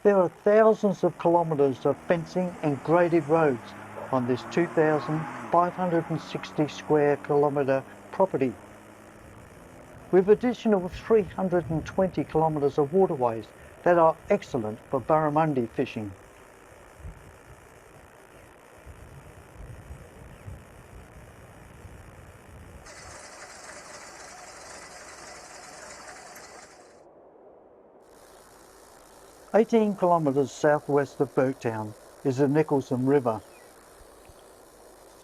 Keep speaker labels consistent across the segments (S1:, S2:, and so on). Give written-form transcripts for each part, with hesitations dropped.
S1: There are thousands of kilometres of fencing and graded roads on this 2,560 square kilometre property, with additional 320 kilometres of waterways that are excellent for barramundi fishing. "18 kilometres southwest of Burketown is the Nicholson River.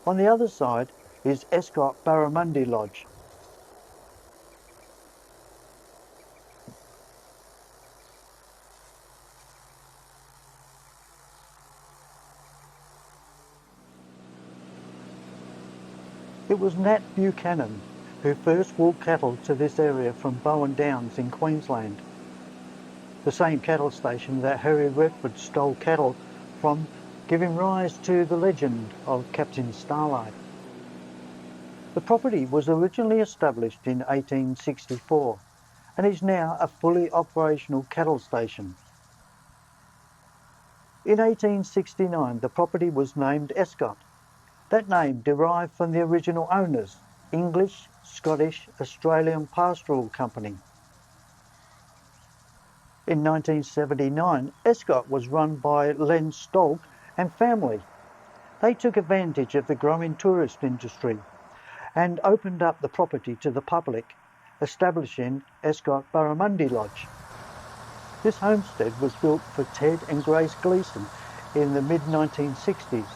S1: On the other side is Escott Barramundi Lodge. It was Nat Buchanan who first brought cattle to this area from Bowen Downs in Queensland, the same cattle station that Harry Redford stole cattle from, giving rise to the legend of Captain Starlight. The property was originally established in 1864 and is now a fully operational cattle station. In 1869, the property was named Escott. That name derived from the original owners, English, Scottish, Australian Pastoral Company. In 1979, Escott was run by Len Stolk and family. They took advantage of the growing tourist industry and opened up the property to the public, establishing Escott Barramundi Lodge. This homestead was built for Ted and Grace Gleason in the mid-1960s.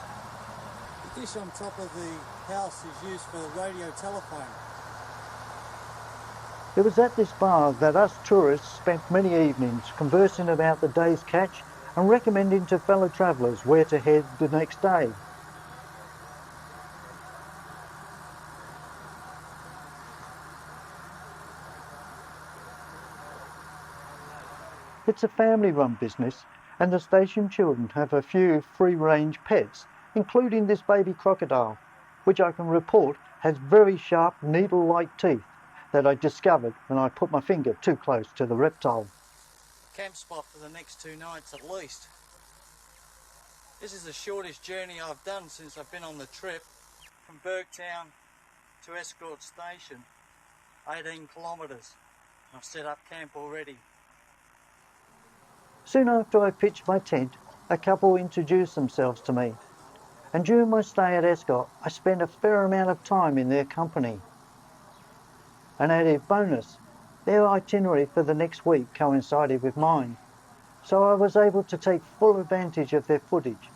S2: The dish on top of the house is used for the radio telephone.
S1: It was at this bar that us tourists spent many evenings conversing about the day's catch and recommending to fellow travellers where to head the next day. It's a family-run business, and the station children have a few free-range pets, including this baby crocodile, which I can report has very sharp needle-like teeth that I discovered when I put my finger too close to the reptile.
S2: Camp spot for the next 2 nights at least. This is the shortest journey I've done since I've been on the trip, from Burketown to Escott Station, 18 kilometres. I've set up camp already.
S1: Soon after I pitched my tent, a couple introduced themselves to me, and during my stay at Escott, I spent a fair amount of time in their company. An added bonus, their itinerary for the next week coincided with mine, so I was able to take full advantage of their footage,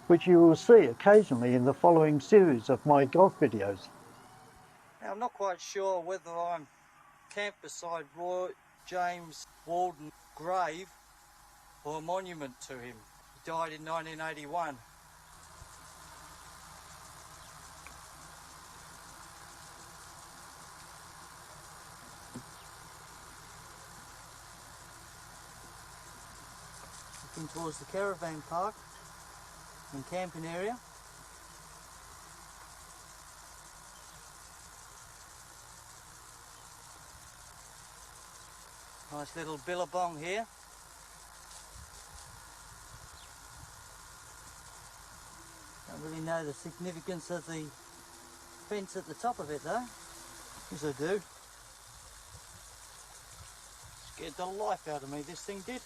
S1: which you will see occasionally in the following series of my golf videos.
S2: Now, I'm not quite sure whether I'm camped beside Roy James Walden's grave or a monument to him. He died in 1981. Looking towards the caravan park and camping area. Nice little billabong here. Don't really know the significance of the fence at the top of it though. Yes, I do. Scared the life out of me, this thing did.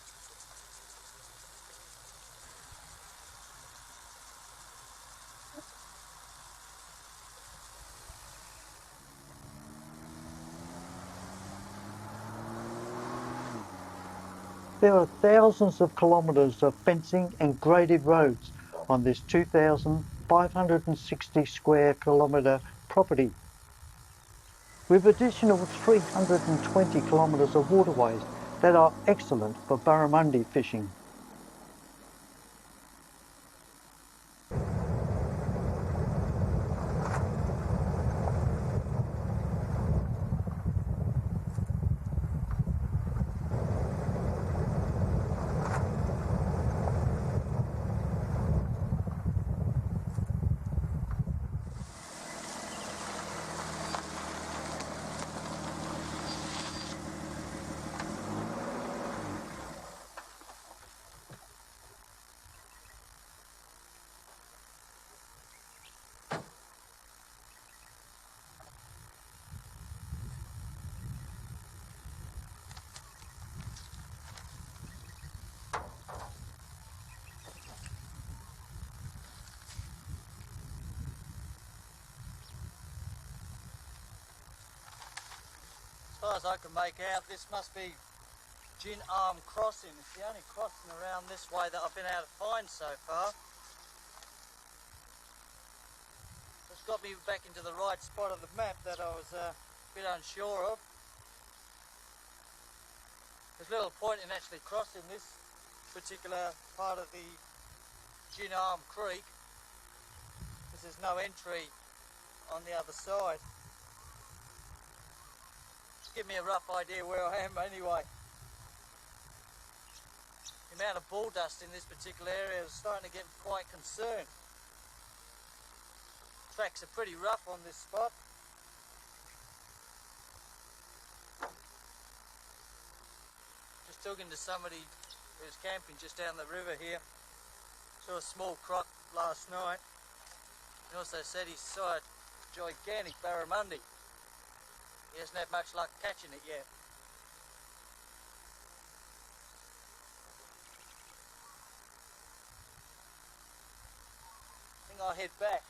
S1: There are thousands of kilometres of fencing and graded roads on this 2,560 square kilometre property, with additional 320 kilometres of waterways that are excellent for barramundi fishing.
S2: far as I can make out, this must be Gin Arm Crossing. It's the only crossing around this way that I've been able to find so far. It's got me back into the right spot of the map that I was a bit unsure of. There's little point in actually crossing this particular part of the Gin Arm Creek, because there's no entry on the other side. Just give me a rough idea where I am anyway. The amount of bull dust in this particular area is starting to get quite concerned. Tracks are pretty rough on this spot. Just talking to somebody who's camping just down the river here. Saw a small croc last night. He also said he saw a gigantic barramundi. He hasn't had much luck catching it yet. I think I'll head back.